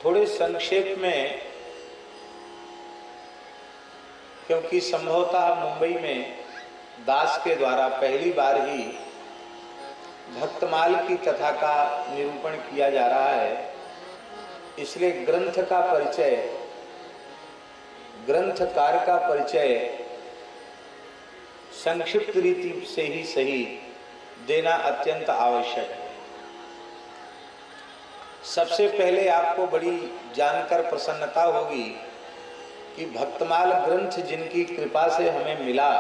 थोड़े संक्षेप में, क्योंकि संभवतः मुंबई में दास के द्वारा पहली बार ही भक्तमाल की कथा का निरूपण किया जा रहा है, इसलिए ग्रंथ का परिचय, ग्रंथकार का परिचय संक्षिप्त रीति से ही सही देना अत्यंत आवश्यक है। सबसे पहले आपको बड़ी जानकर प्रसन्नता होगी कि भक्तमाल ग्रंथ जिनकी कृपा से हमें मिला,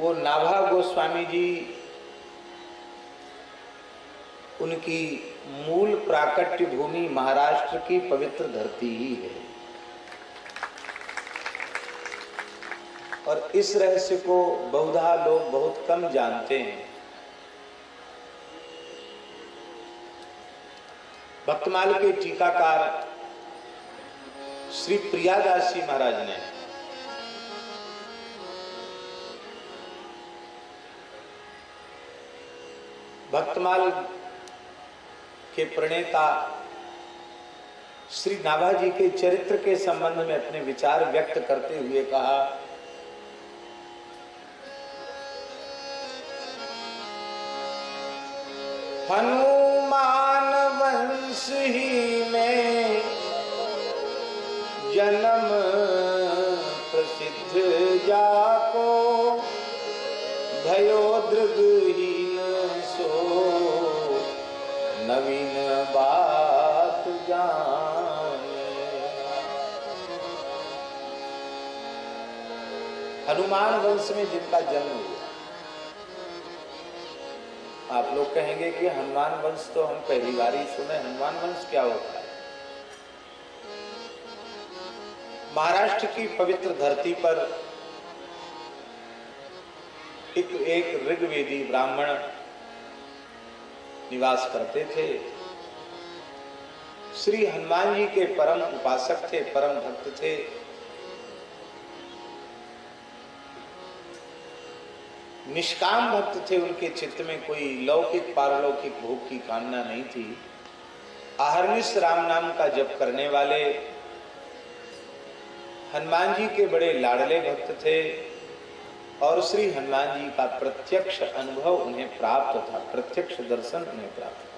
वो नाभा गोस्वामी जी उनकी मूल प्राकट्य भूमि महाराष्ट्र की पवित्र धरती ही है। और इस रहस्य को बहुधा लोग बहुत कम जानते हैं। भक्तमाल के टीकाकार श्री प्रियादास जी महाराज ने भक्तमाल के प्रणेता श्री नाभा जी के चरित्र के संबंध में अपने विचार व्यक्त करते हुए कहा, हनुमान वंश ही में जन्म प्रसिद्ध जाको, भयो दृगहीन सो नवीन बात जाने। हनुमान वंश में जिनका जन्म हुआ, आप लोग कहेंगे कि हनुमान वंश तो हम पहली बार ही सुने, हनुमान वंश क्या होता है? महाराष्ट्र की पवित्र धरती पर एक ऋग्वेदी ब्राह्मण निवास करते थे। श्री हनुमान जी के परम उपासक थे, परम भक्त थे। निष्काम भक्त थे, उनके चित्त में कोई लौकिक पारलौकिक भोग की कामना नहीं थी। अहर्निश राम नाम का जप करने वाले हनुमान जी के बड़े लाडले भक्त थे और श्री हनुमान जी का प्रत्यक्ष अनुभव उन्हें प्राप्त था, प्रत्यक्ष दर्शन उन्हें प्राप्त था।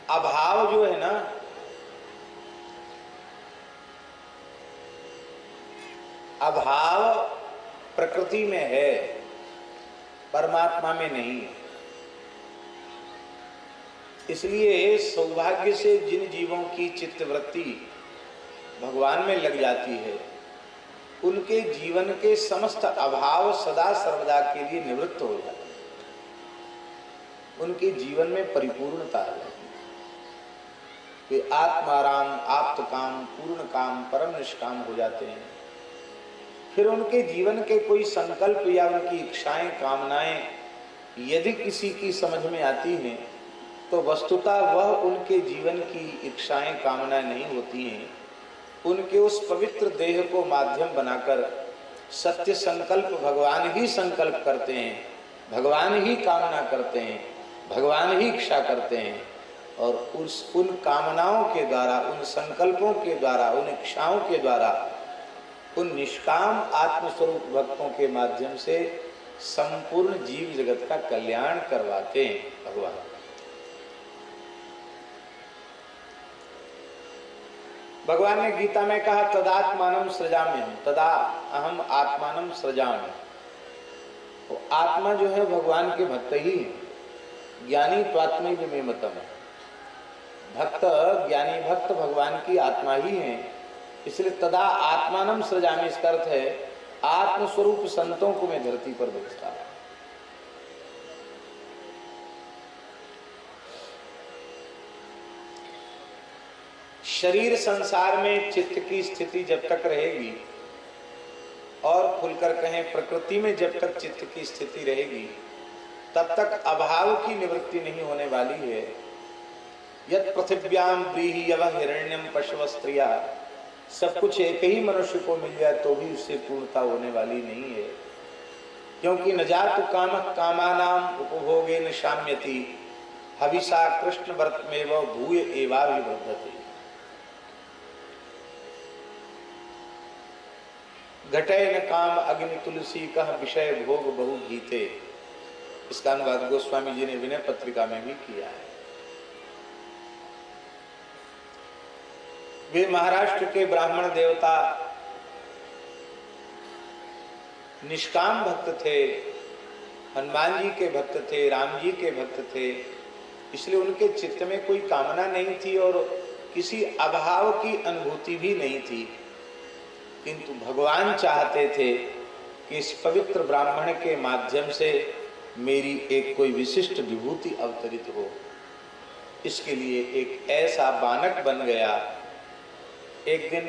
अभाव जो है ना, अभाव प्रकृति में है, परमात्मा में नहीं है। इसलिए सौभाग्य से जिन जीवों की चित्तवृत्ति भगवान में लग जाती है, उनके जीवन के समस्त अभाव सदा सर्वदा के लिए निवृत्त हो जाते हैं, उनके जीवन में परिपूर्णता आ जाती है। वे आत्माराम, आप्त काम, पूर्ण काम, परम निष्काम हो जाते हैं। फिर उनके जीवन के कोई संकल्प या उनकी इच्छाएं, कामनाएं यदि किसी की समझ में आती हैं, तो वस्तुतः वह उनके जीवन की इच्छाएं, कामनाएं नहीं होती हैं। उनके उस पवित्र देह को माध्यम बनाकर सत्य संकल्प भगवान ही संकल्प करते हैं, भगवान ही कामना करते हैं, भगवान ही इच्छा करते हैं। और उन कामनाओं के द्वारा, उन संकल्पों के द्वारा, उन इच्छाओं के द्वारा, उन निष्काम आत्मस्वरूप भक्तों के माध्यम से संपूर्ण जीव जगत का कल्याण करवाते हैं भगवान। भगवान ने गीता में कहा, तदात्मानं सृजाम्यहम्, तदा अहम आत्मानं सृजामि। वो आत्मा जो है भगवान के भक्त ही है। ज्ञानी त्वात्मैव मे मतम्, भक्त, ज्ञानी भक्त भगवान की आत्मा ही है। इसलिए तदा आत्मानं सृजामि, इसका अर्थ है आत्मस्वरूप संतों को मैं धरती पर भेजता हूं। शरीर संसार में चित्त की स्थिति जब तक रहेगी, और खुलकर कहें प्रकृति में जब तक चित्त की स्थिति रहेगी, तब तक अभाव की निवृत्ति नहीं होने वाली है। यत् पृथिव्याम व्रीहि यव हिरण्यम पशव स्त्रिया, सब कुछ एक ही मनुष्य को मिल जाए तो भी उससे पूर्णता होने वाली नहीं है। क्योंकि न जातु कामः कामानाम उपभोगेन शाम्यति हविषा कृष्ण व्रतमेव भूय एवाभिवर्धते। घटे न काम अग्नि तुलसी कह विषय भोग बहु गीते। इसका अनुवाद गोस्वामी जी ने विनय पत्रिका में भी किया है। वे महाराष्ट्र के ब्राह्मण देवता निष्काम भक्त थे, हनुमान जी के भक्त थे, राम जी के भक्त थे, इसलिए उनके चित्त में कोई कामना नहीं थी और किसी अभाव की अनुभूति भी नहीं थी। किंतु भगवान चाहते थे कि इस पवित्र ब्राह्मण के माध्यम से मेरी एक कोई विशिष्ट विभूति अवतरित हो। इसके लिए एक ऐसा बानक बन गया। एक दिन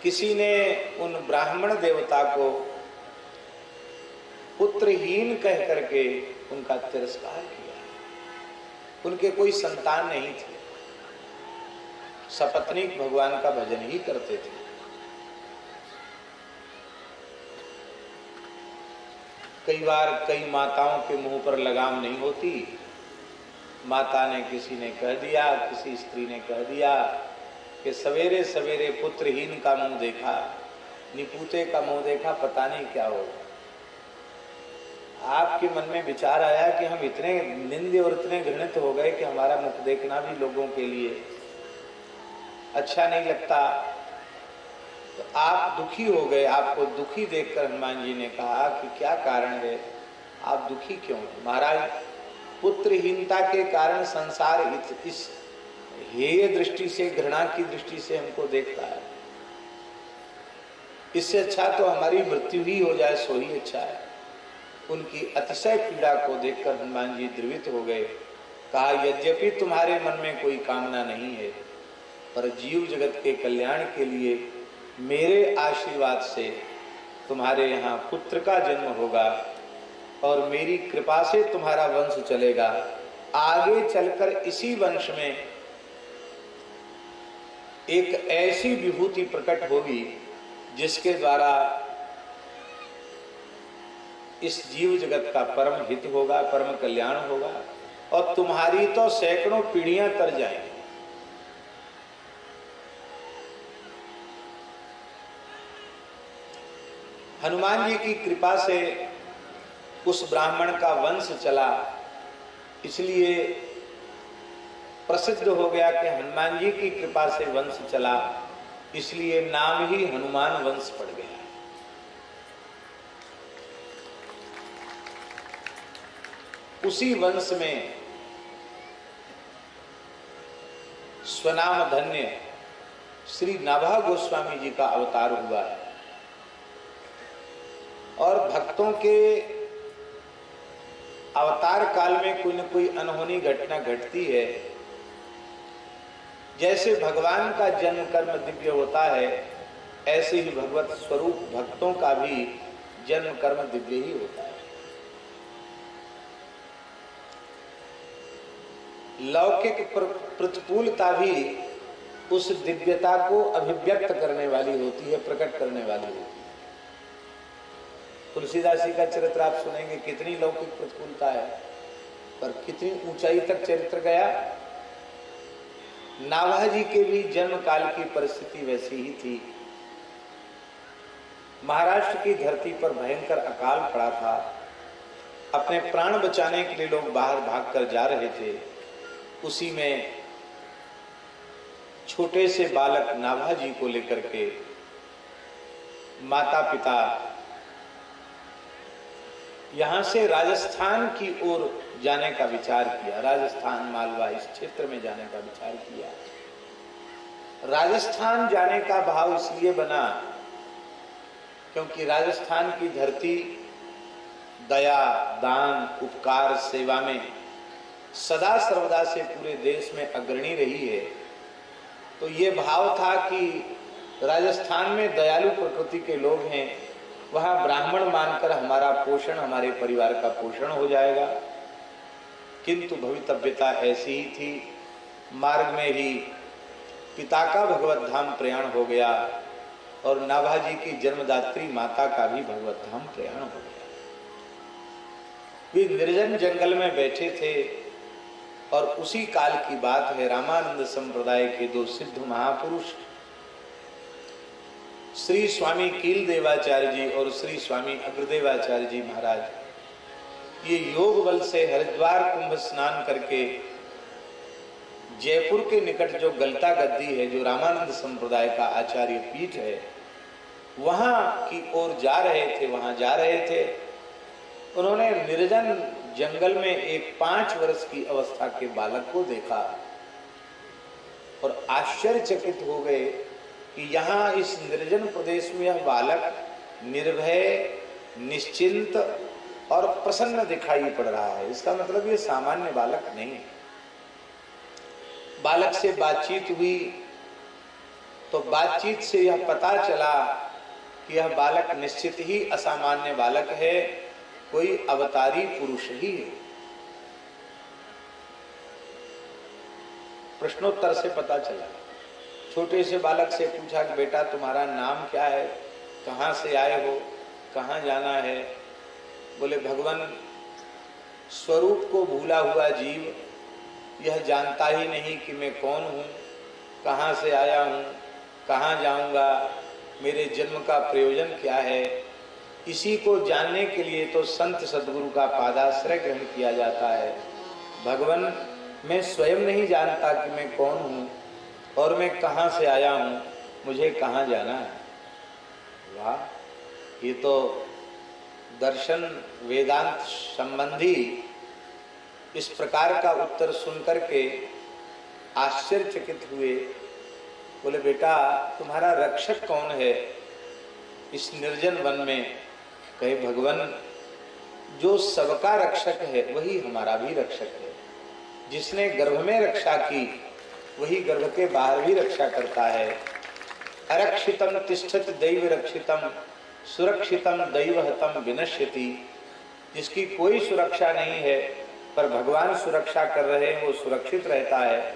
किसी ने उन ब्राह्मण देवता को पुत्रहीन कह करके उनका तिरस्कार किया। उनके कोई संतान नहीं थे, सपत्नीक भगवान का भजन ही करते थे। कई बार कई माताओं के मुंह पर लगाम नहीं होती। माता ने किसी ने कह दिया, किसी स्त्री ने कह दिया कि सवेरे सवेरे पुत्रहीन का मुंह देखा, निपूते का मुंह देखा, पता नहीं क्या होगा। आपके मन में विचार आया कि हम इतने निंदे और इतने घृणित हो गए कि हमारा मुख देखना भी लोगों के लिए अच्छा नहीं लगता। तो आप दुखी हो गए। आपको दुखी देखकर हनुमान जी ने कहा कि क्या कारण है, आप दुखी क्यों हैं? महाराज, पुत्रहीनता के कारण संसार इस हेय दृष्टि से, घृणा की दृष्टि से हमको देखता है। इससे अच्छा तो हमारी मृत्यु ही हो जाए, सो ही अच्छा है। उनकी अतिशय पीड़ा को देखकर हनुमान जी द्रवित हो गए। कहा, यद्यपि तुम्हारे मन में कोई कामना नहीं है, पर जीव जगत के कल्याण के लिए मेरे आशीर्वाद से तुम्हारे यहाँ पुत्र का जन्म होगा और मेरी कृपा से तुम्हारा वंश चलेगा। आगे चलकर इसी वंश में एक ऐसी विभूति प्रकट होगी जिसके द्वारा इस जीव जगत का परम हित होगा, परम कल्याण होगा और तुम्हारी तो सैकड़ों पीढ़ियां तर जाएंगी। हनुमान जी की कृपा से उस ब्राह्मण का वंश चला, इसलिए प्रसिद्ध हो गया कि हनुमान जी की कृपा से वंश चला, इसलिए नाम ही हनुमान वंश पड़ गया। उसी वंश में स्वनाम धन्य श्री नाभा गोस्वामी जी का अवतार हुआ है और भक्तों के अवतार काल में कोई न कोई अनहोनी घटना घटती है। जैसे भगवान का जन्म कर्म दिव्य होता है, ऐसे ही भगवत स्वरूप भक्तों का भी जन्म कर्म दिव्य ही होता है। लौकिक प्रतिकूलता भी उस दिव्यता को अभिव्यक्त करने वाली होती है, प्रकट करने वाली होती है। तुलसीदास जी का चरित्र आप सुनेंगे, कितनी लौकिक प्रतिकूलता है पर कितनी ऊंचाई तक चरित्र गया। नाभा जी के भी जन्म काल की परिस्थिति वैसी ही थी। महाराष्ट्र की धरती पर भयंकर अकाल पड़ा था। अपने प्राण बचाने के लिए लोग बाहर भागकर जा रहे थे। उसी में छोटे से बालक नाभा जी को लेकर के माता पिता यहां से राजस्थान की ओर जाने का विचार किया। राजस्थान, मालवा, इस क्षेत्र में जाने का विचार किया। राजस्थान जाने का भाव इसलिए बना क्योंकि राजस्थान की धरती दया, दान, उपकार, सेवा में सदा सर्वदा से पूरे देश में अग्रणी रही है। तो ये भाव था कि राजस्थान में दयालु प्रकृति के लोग हैं, वहां ब्राह्मण मानकर हमारा पोषण, हमारे परिवार का पोषण हो जाएगा। किंतु भवितव्यता ऐसी ही थी। मार्ग में ही पिता का भगवत धाम प्रयाण हो गया और नाभाजी की जन्मदात्री माता का भी भगवत धाम प्रयाण हो गया। वे निर्जन जंगल में बैठे थे और उसी काल की बात है। रामानंद संप्रदाय के दो सिद्ध महापुरुष श्री स्वामी कील देवाचार्य जी और श्री स्वामी अग्रदेवाचार्य जी महाराज, ये योग बल से हरिद्वार कुंभ स्नान करके जयपुर के निकट जो गलता गद्दी है, जो रामानंद संप्रदाय का आचार्य पीठ है, वहां की ओर जा रहे थे। उन्होंने निर्जन जंगल में एक 5 वर्ष की अवस्था के बालक को देखा और आश्चर्यचकित हो गए कि यहाँ इस निर्जन प्रदेश में यह बालक निर्भय, निश्चिंत और प्रसन्न दिखाई पड़ रहा है। इसका मतलब ये सामान्य बालक नहीं है। बालक से बातचीत हुई तो बातचीत से यह पता चला कि यह बालक निश्चित ही असामान्य बालक है, कोई अवतारी पुरुष ही है। प्रश्नोत्तर से पता चला। छोटे से बालक से पूछा कि बेटा तुम्हारा नाम क्या है, कहाँ से आए हो, कहाँ जाना है? बोले भगवान, स्वरूप को भूला हुआ जीव यह जानता ही नहीं कि मैं कौन हूँ, कहाँ से आया हूँ, कहाँ जाऊँगा, मेरे जन्म का प्रयोजन क्या है। इसी को जानने के लिए तो संत सद्गुरु का पादाश्रय ग्रहण किया जाता है। भगवान, मैं स्वयं नहीं जानता कि मैं कौन हूँ और मैं कहाँ से आया हूँ, मुझे कहाँ जाना है। वाह, ये तो दर्शन वेदांत संबंधी इस प्रकार का उत्तर सुनकर के आश्चर्यचकित हुए। बोले बेटा तुम्हारा रक्षक कौन है इस निर्जन वन में? कहे भगवान, जो सबका रक्षक है वही हमारा भी रक्षक है। जिसने गर्भ में रक्षा की वही गर्भ के बाहर भी रक्षा करता है। अरक्षितम तिष्ठति दैव रक्षितम सुरक्षितम दैवहतम विनश्यति। जिसकी कोई सुरक्षा नहीं है पर भगवान सुरक्षा कर रहे हैं वो सुरक्षित रहता है,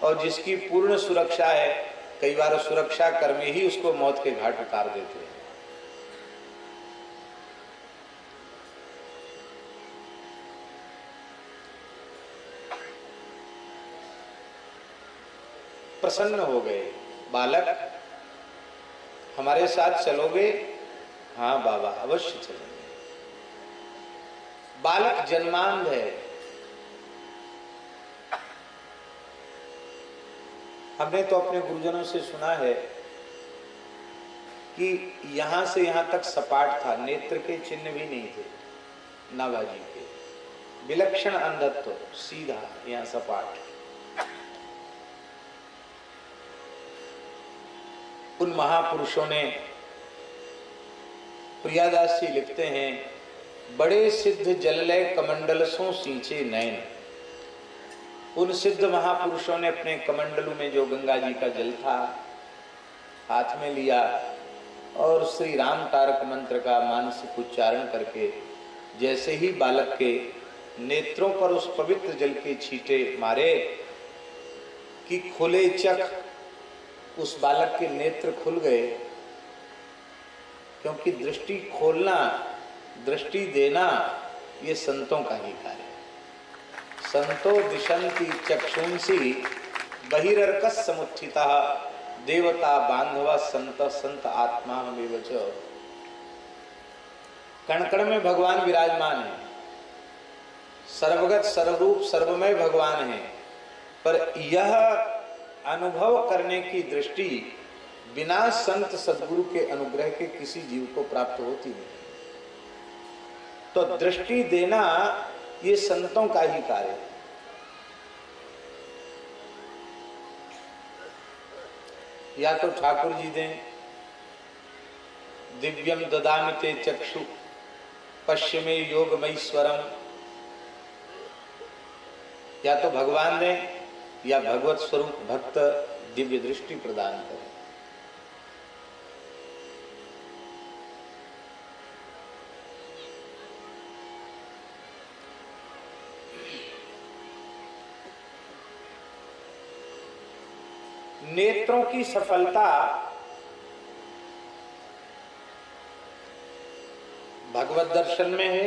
और जिसकी पूर्ण सुरक्षा है कई बार सुरक्षा कर्मी ही उसको मौत के घाट उतार देते हैं। प्रसन्न हो गए। बालक, हमारे साथ चलोगे? हाँ बाबा, अवश्य चलेंगे। बालक जन्मांध है। हमने तो अपने गुरुजनों से सुना है कि यहां से यहां तक सपाट था, नेत्र के चिन्ह भी नहीं थे नाभाजी के। विलक्षण अंधत्व, सीधा यहां सपाट। उन महापुरुषों ने, प्रियादास जी लिखते हैं, बड़े सिद्ध जललय कमंडल सो सींचे नयन। उन सिद्ध महापुरुषों ने अपने कमंडलों में जो गंगा जी का जल था हाथ में लिया और श्री राम तारक मंत्र का मानसिक उच्चारण करके जैसे ही बालक के नेत्रों पर उस पवित्र जल के छींटे मारे कि खुले चक उस बालक के नेत्र खुल गए। क्योंकि दृष्टि खोलना, दृष्टि देना ये संतों का ही कार्य है। संतो दिशंति चक्षुंसी बहिरर्कस समुत्थिता देवता बांधवा संत संत आत्मा हमें च। कण कण में भगवान विराजमान है, सर्वगत सर्वरूप सर्वमय भगवान है, पर यह अनुभव करने की दृष्टि बिना संत सद्गुरु के अनुग्रह के किसी जीव को प्राप्त होती नहीं। तो दृष्टि देना ये संतों का ही कार्य है। या तो ठाकुर जी दें, दिव्यम ददामि ते चक्षु पश्चिमे योगमईश्वरम, या तो भगवान दें या भगवत स्वरूप भक्त दिव्य दृष्टि प्रदान करें। नेत्रों की सफलता भगवत दर्शन में है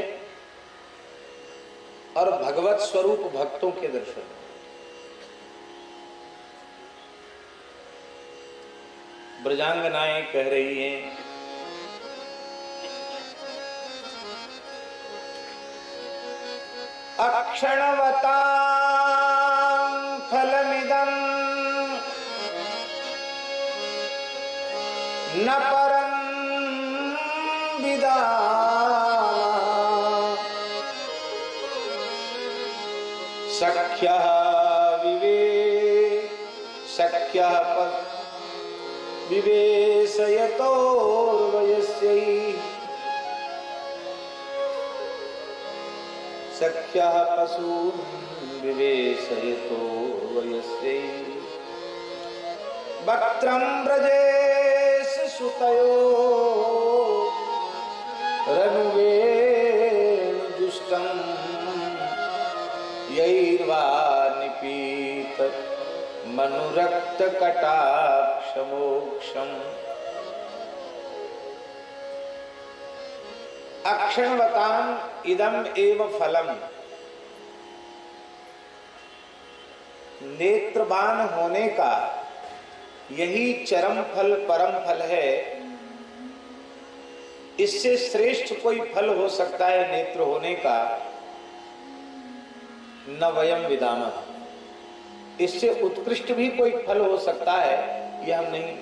और भगवत स्वरूप भक्तों के दर्शन में। ब्रजांगनाएं कह रही हैं, अक्षणवतां फलमिदं न परं विदामः सख्यः विवेशयतोर्वयस्यै सख्यः पशून् विवेशयतोर्वयस्यै वक्त्रं व्रजेश सुतयो रनुवेणुजुष्टं यैर्वा निपीत मनुरक्त कटाक्षमोक्षम् अक्षणवतां इदम एव फलम। नेत्रवान होने का यही चरम फल परम फल है। इससे श्रेष्ठ कोई फल हो सकता है नेत्र होने का? न वयम विदामः। इससे उत्कृष्ट भी कोई फल हो सकता है, यह हम नहीं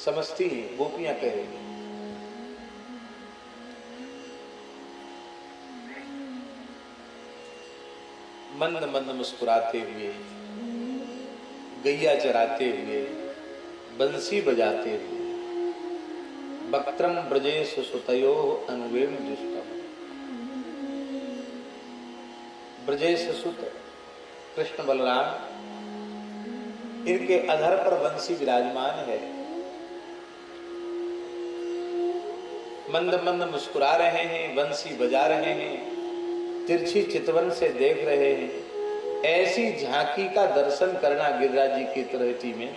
समझती। गोपियां कह रही हैं। मंद मंद मुस्कुराते हुए, गैया चराते हुए, बंसी बजाते हुए, वक्त्रम ब्रजेश सुतयो अनुवेणुजुष्टम। ब्रजेश सुत कृष्ण बलराम, इनके अधर पर बंसी विराजमान है। मंद मंद मुस्कुरा रहे हैं, बंसी बजा रहे हैं, तिरछी चितवन से देख रहे हैं। ऐसी झांकी का दर्शन करना गिरिराज जी की तृहटी में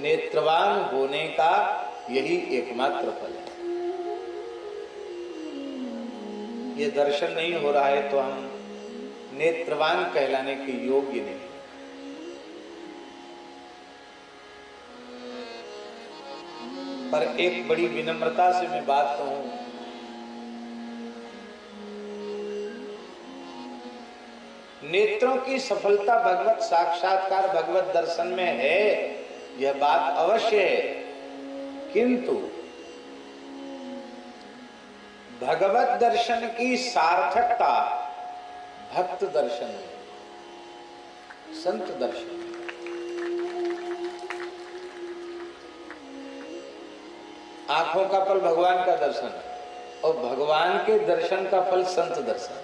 नेत्रवान होने का यही एकमात्र फल है। ये दर्शन नहीं हो रहा है तो हम नेत्रवान कहलाने के योग्य नहीं। पर एक बड़ी विनम्रता से मैं बात कहूं, नेत्रों की सफलता भगवत साक्षात्कार भगवत दर्शन में है, यह बात अवश्य है। किंतु भगवत दर्शन की सार्थकता भक्त दर्शन में, संत दर्शन में। आंखों का फल भगवान का दर्शन और भगवान के दर्शन का फल संत दर्शन।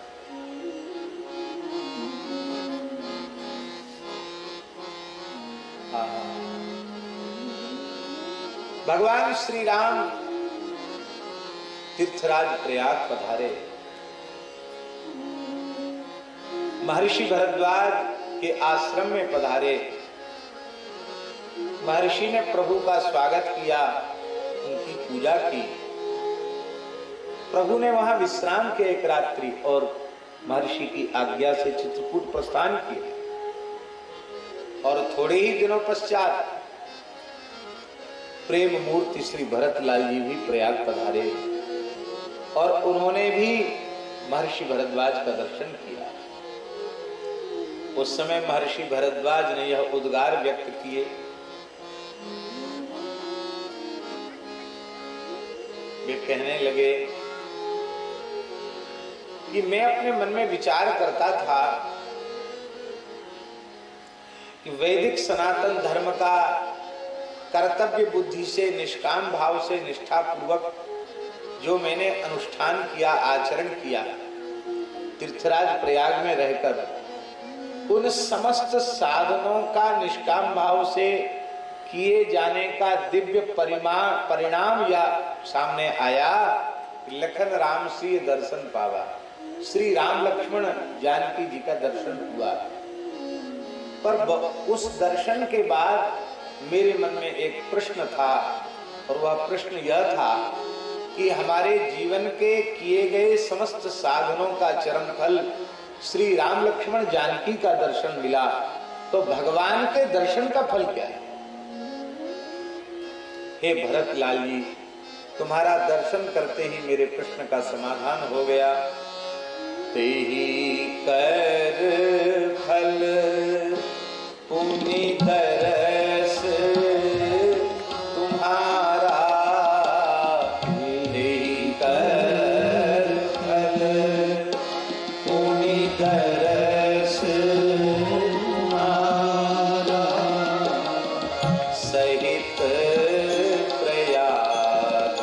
भगवान श्री राम तीर्थराज प्रयाग पधारे। महर्षि भरद्वाज के आश्रम में पधारे। महर्षि ने प्रभु का स्वागत किया, उनकी पूजा की। प्रभु ने वहां विश्राम के एक रात्रि और महर्षि की आज्ञा से चित्रकूट प्रस्थान किया। और थोड़े ही दिनों पश्चात प्रेम मूर्ति श्री भरतलाल जी भी प्रयाग पधारे और उन्होंने भी महर्षि भरद्वाज का दर्शन किया। उस समय महर्षि भरद्वाज ने यह उद्गार व्यक्त किए, वे कहने लगे कि मैं अपने मन में विचार करता था कि वैदिक सनातन धर्म का कर्तव्य बुद्धि से, निष्काम भाव से, निष्ठा पूर्वक जो मैंने अनुष्ठान किया, आचरण किया तीर्थराज प्रयाग में रहकर, उन समस्त साधनों का निष्काम भाव से किए जाने का दिव्य परिणाम या सामने आया। लखन राम श्री दर्शन पावा, श्री राम लक्ष्मण जानकी जी का दर्शन हुआ। पर उस दर्शन के बाद मेरे मन में एक प्रश्न था और वह प्रश्न यह था कि हमारे जीवन के किए गए समस्त साधनों का चरम फल श्री राम लक्ष्मण जानकी का दर्शन मिला, तो भगवान के दर्शन का फल क्या है? हे भरत लाल जी, तुम्हारा दर्शन करते ही मेरे प्रश्न का समाधान हो गया। तेहि कर फल पुनि दरस तुम्हारा, तेहि कर फल पुनि दरस तुम्हारा, सहित प्रयाग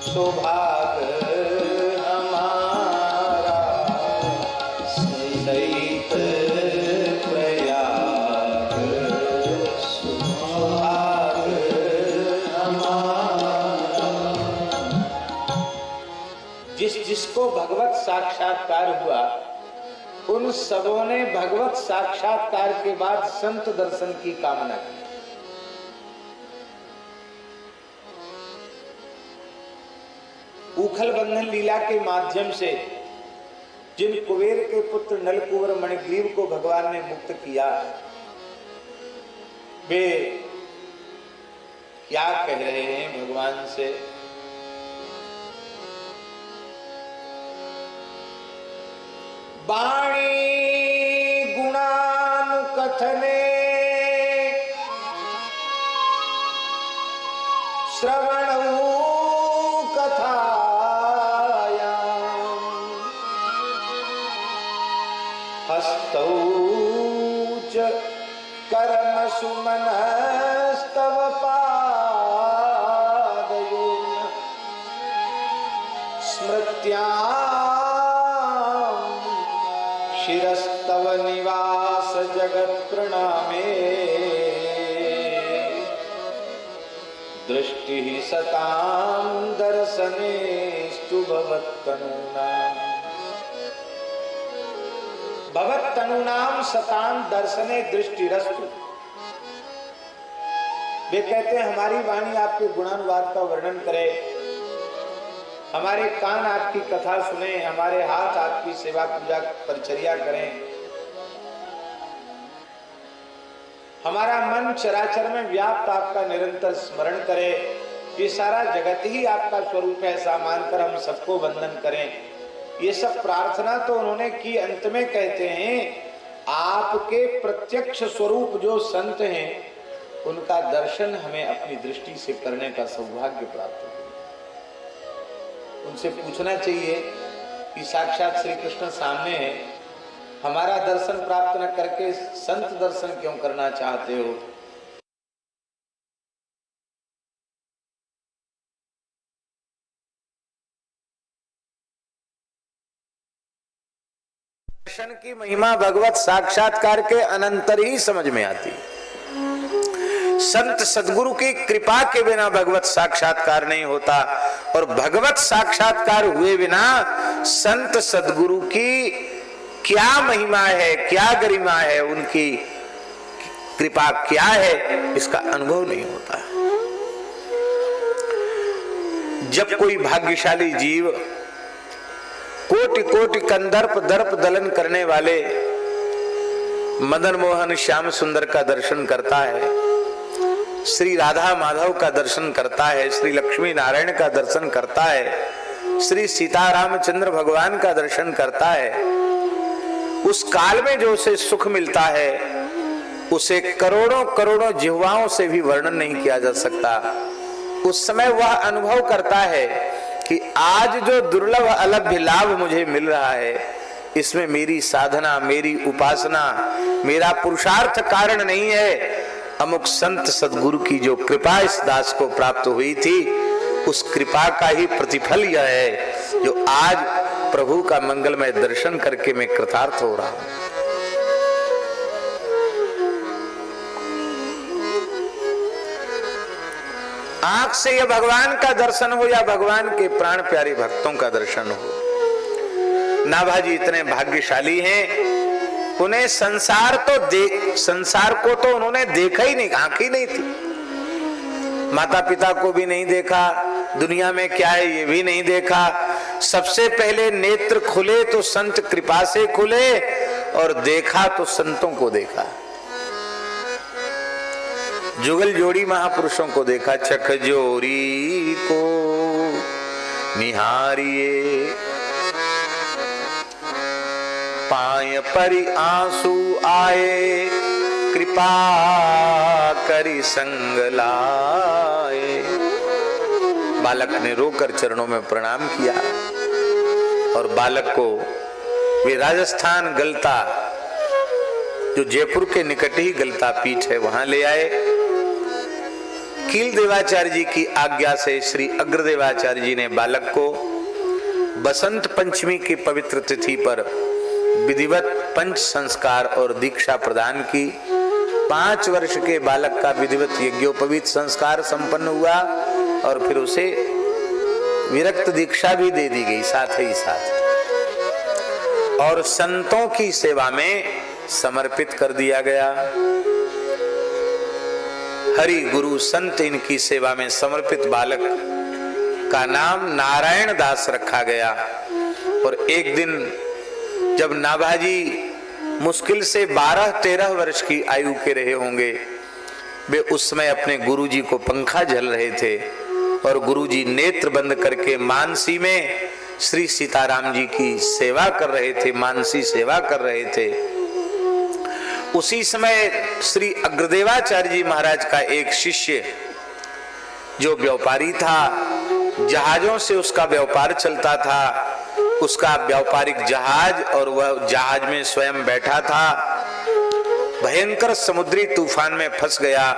सौभाग हमारा, सहित प्रयाग सौभाग हमारा। जिसको भगवत साक्षात्कार हुआ, उन सबों ने भगवत साक्षात्कार के बाद संत दर्शन की कामना की। उखल बंधन लीला के माध्यम से जिन कुबेर के पुत्र नलकुंवर मणिग्रीव को भगवान ने मुक्त किया, वे क्या कह रहे हैं भगवान से? वाणी गुणानुकथने श्रवणौ हस्तौ च कर्म सुमनस्तव पादयोः, स्मृत्यां शिरस्तव निवास जगत् प्रणामे, दृष्टि सतां दर्शनेस्तु भवत्तनूनाम्, भवत्तनूनाम सतां दर्शने दृष्टिरस्तु। वे कहते हैं हमारी वाणी आपके गुणानुवाद का वर्णन करे, हमारे कान आपकी कथा सुने, हमारे हाथ आपकी सेवा पूजा परिचर्या करें, हमारा मन चराचर में व्याप्त आपका निरंतर स्मरण करे। ये सारा जगत ही आपका स्वरूप है, ऐसा मानकर हम सबको वंदन करें। ये सब प्रार्थना तो उन्होंने की। अंत में कहते हैं आपके प्रत्यक्ष स्वरूप जो संत हैं, उनका दर्शन हमें अपनी दृष्टि से करने का सौभाग्य प्राप्त हो। उनसे पूछना चाहिए कि साक्षात श्री कृष्ण सामने है, हमारा दर्शन प्राप्त न करके संत दर्शन क्यों करना चाहते हो? दर्शन की महिमा भगवत साक्षात्कार के अनंतर ही समझ में आती। संत सद्गुरु की कृपा के बिना भगवत साक्षात्कार नहीं होता, और भगवत साक्षात्कार हुए बिना संत सद्गुरु की क्या महिमा है, क्या गरिमा है, उनकी कृपा क्या है, इसका अनुभव नहीं होता। जब कोई भाग्यशाली जीव कोटि कोटि कंदर्प दर्प दलन करने वाले मदन मोहन श्याम सुंदर का दर्शन करता है, श्री राधा माधव का दर्शन करता है, श्री लक्ष्मी नारायण का दर्शन करता है, श्री सीतारामचंद्र भगवान का दर्शन करता है, उस काल में जो उसे सुख मिलता है, उसे करोड़ों करोड़ों जिह्वाओं से भी वर्णन नहीं किया जा सकता। उस समय वह अनुभव करता है कि आज जो दुर्लभ अलभ्य लाभ मुझे मिल रहा है, इसमें मेरी साधना, मेरी उपासना, मेरा पुरुषार्थ कारण नहीं है। अमुक संत सद्गुरु की जो कृपा इस दास को प्राप्त हुई थी, उस कृपा का ही प्रतिफल यह है जो आज प्रभु का मंगलमय दर्शन करके मैं कृतार्थ हो रहा हूं। आंख से यह भगवान का दर्शन हो या भगवान के प्राण प्यारे भक्तों का दर्शन हो। नाभाजी इतने भाग्यशाली हैं, उन्हें संसार को तो उन्होंने देखा ही नहीं, आंख ही नहीं थी। माता पिता को भी नहीं देखा, दुनिया में क्या है ये भी नहीं देखा। सबसे पहले नेत्र खुले तो संत कृपा से खुले, और देखा तो संतों को देखा। जुगल जोड़ी महापुरुषों को देखा। चख जोरी को निहारिए, पाय परि आंसू आए, कृपा करी संग लाए। बालक ने रोकर चरणों में प्रणाम किया और बालक को वे राजस्थान गलता, जो जयपुर के निकट ही गलता पीठ है, वहां ले आए। कील देवाचार्य जी की आज्ञा से श्री अग्रदेवाचार्य जी ने बालक को बसंत पंचमी की पवित्र तिथि पर विधिवत पंच संस्कार और दीक्षा प्रदान की। 5 वर्ष के बालक का विधिवत यज्ञोपवीत संस्कार संपन्न हुआ और फिर उसे विरक्त दीक्षा भी दे दी गई साथ ही साथ, और संतों की सेवा में समर्पित कर दिया गया। हरि गुरु संत इनकी सेवा में समर्पित बालक का नाम नारायण दास रखा गया। और एक दिन जब नाभाजी मुश्किल से 12-13 वर्ष की आयु के रहे होंगे, वे उस समय अपने गुरुजी को पंखा झल रहे थे और गुरुजी नेत्र बंद करके मानसी में श्री सीताराम जी की सेवा कर रहे थे, मानसी सेवा कर रहे थे। उसी समय श्री अग्रदेवाचार्य जी महाराज का एक शिष्य जो व्यापारी था, जहाजों से उसका व्यापार चलता था, उसका व्यापारिक जहाज, और वह जहाज में स्वयं बैठा था, भयंकर समुद्री तूफान में फंस गया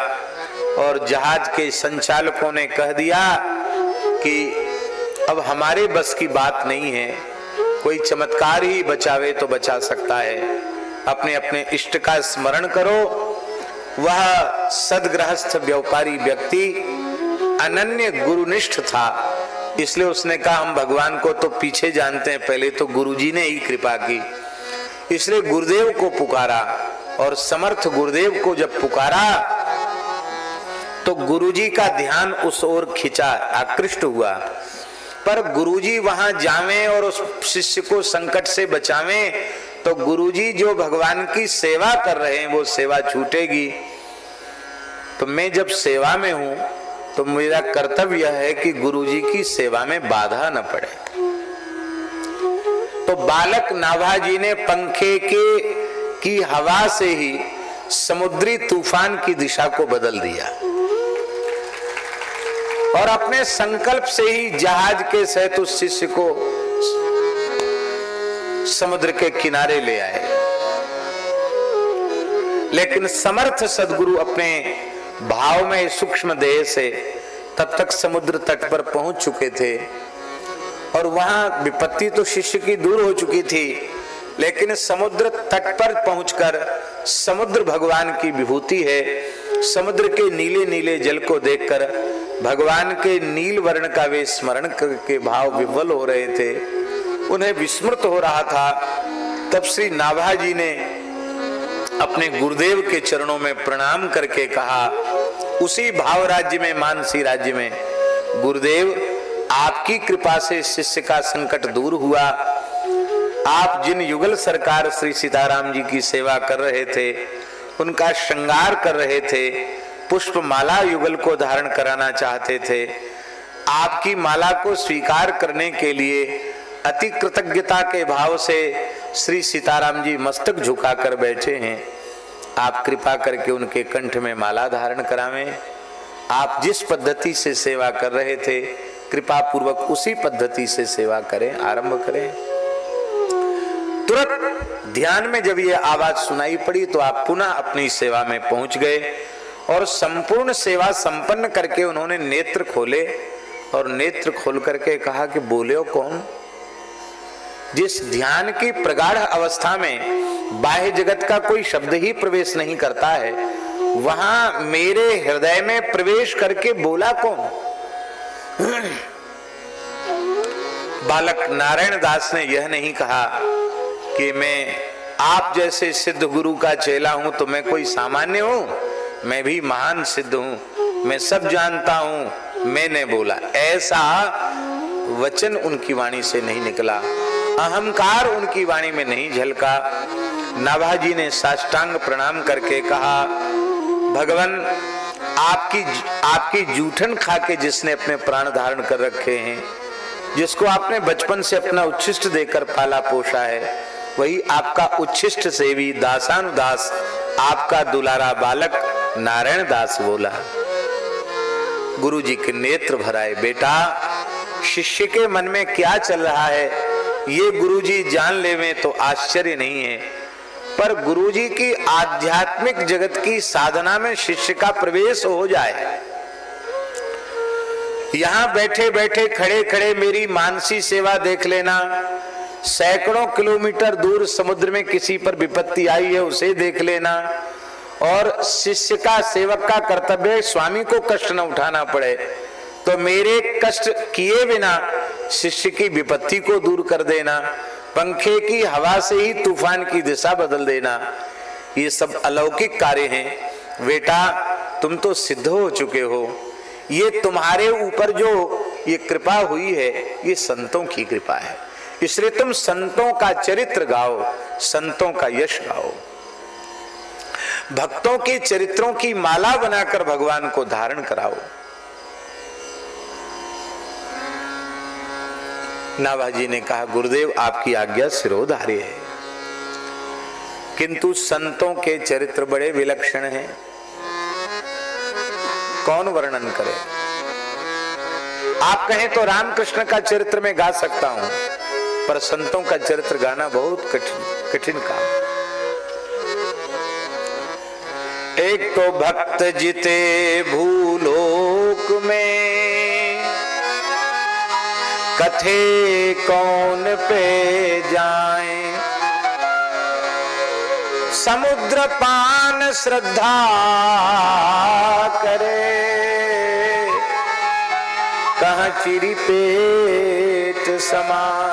और जहाज के संचालकों ने कह दिया कि अब हमारे बस की बात नहीं है, कोई चमत्कार ही बचावे तो बचा सकता है, अपने अपने इष्ट का स्मरण करो। वह सदगृहस्थ व्यापारी व्यक्ति अनन्य गुरुनिष्ठ था, इसलिए उसने कहा हम भगवान को तो पीछे जानते हैं, पहले तो गुरुजी ने ही कृपा की। इसलिए गुरुदेव को पुकारा, और समर्थ गुरुदेव को जब पुकारा तो गुरुजी का ध्यान उस ओर खिंचा, आकृष्ट हुआ। पर गुरुजी वहां जावें और उस शिष्य को संकट से बचावें, तो गुरुजी जो भगवान की सेवा कर रहे हैं वो सेवा छूटेगी। तो मैं जब सेवा में हूं तो मेरा कर्तव्य है कि गुरुजी की सेवा में बाधा न पड़े। तो बालक नाभाजी ने पंखे की हवा से ही समुद्री तूफान की दिशा को बदल दिया और अपने संकल्प से ही जहाज के सहित उस शिष्य को समुद्र के किनारे ले आए। लेकिन समर्थ सदगुरु अपने भाव में सूक्ष्म देह से तब तक समुद्र तट पर पहुंच चुके थे और वहां विपत्ति तो शिष्य की दूर हो चुकी थी, लेकिन समुद्र तट पर पहुंचकर समुद्र भगवान की विभूति है। समुद्र के नीले नीले जल को देखकर भगवान के नील वर्ण का वे स्मरण करके भाव विह्वल हो रहे थे, उन्हें विस्मृत हो रहा था। तब श्री नाभाजी ने अपने गुरुदेव के चरणों में प्रणाम करके कहा, उसी भाव राज्य में, मानसी राज्य में, गुरुदेव आपकी कृपा से शिष्य का संकट दूर हुआ। आप जिन युगल सरकार श्री सीताराम जी की सेवा कर रहे थे, उनका श्रृंगार कर रहे थे, पुष्प माला युगल को धारण कराना चाहते थे, आपकी माला को स्वीकार करने के लिए अति कृतज्ञता के भाव से श्री सीताराम जी मस्तक झुकाकर बैठे हैं। आप कृपा करके उनके कंठ में माला धारण करावें। आप जिस पद्धति से सेवा कर रहे थे, कृपा पूर्वक उसी पद्धति से सेवा करें, आरंभ करें। तुरंत ध्यान में जब ये आवाज सुनाई पड़ी तो आप पुनः अपनी सेवा में पहुंच गए और संपूर्ण सेवा संपन्न करके उन्होंने नेत्र खोले और नेत्र खोल करके कहा कि बोले हो कौन? जिस ध्यान की प्रगाढ़ अवस्था में बाह्य जगत का कोई शब्द ही प्रवेश नहीं करता है, वहां मेरे हृदय में प्रवेश करके बोला कौन? बालक नारायण दास ने यह नहीं कहा कि मैं आप जैसे सिद्ध गुरु का चेला हूं तो मैं कोई सामान्य हूं, मैं भी महान सिद्ध हूं, मैं सब जानता हूं, मैंने बोला, ऐसा वचन उनकी वाणी से नहीं निकला, अहंकार उनकी वाणी में नहीं झलका। नाभाजी ने साष्टांग प्रणाम करके कहा, भगवान आपकी जूठन खा के जिसने अपने प्राण धारण कर रखे हैं, जिसको आपने बचपन से अपना उच्छिष्ट देकर पाला पोषा है, वही आपका उच्छिष्ट सेवी दासानुदास आपका दुलारा बालक नारायण दास बोला। गुरुजी के नेत्र भराए, बेटा शिष्य के मन में क्या चल रहा है ये गुरुजी जान लेवे तो आश्चर्य नहीं है, पर गुरुजी की आध्यात्मिक जगत की साधना में शिष्य का प्रवेश हो जाए, यहां बैठे बैठे खड़े खड़े मेरी मानसी सेवा देख लेना, सैकड़ों किलोमीटर दूर समुद्र में किसी पर विपत्ति आई है उसे देख लेना, और शिष्य का सेवक का कर्तव्य स्वामी को कष्ट न उठाना पड़े, तो मेरे कष्ट किए बिना शिष्य की विपत्ति को दूर कर देना, पंखे की हवा से ही तूफान की दिशा बदल देना, ये सब अलौकिक कार्य हैं। बेटा तुम तो सिद्ध हो चुके हो, ये तुम्हारे ऊपर जो ये कृपा हुई है ये संतों की कृपा है, इसलिए तुम संतों का चरित्र गाओ, संतों का यश गाओ, भक्तों के चरित्रों की माला बनाकर भगवान को धारण कराओ। नाभाजी ने कहा, गुरुदेव आपकी आज्ञा सिरोधार्य है, किंतु संतों के चरित्र बड़े विलक्षण हैं, कौन वर्णन करे। आप कहें तो रामकृष्ण का चरित्र मैं गा सकता हूं, पर संतों का चरित्र गाना बहुत कठिन काम। एक तो भक्त जिते भूलोक में, कथे कौन पे जाए, समुद्र पान श्रद्धा करे, कहाँ चिरी पेट समाए।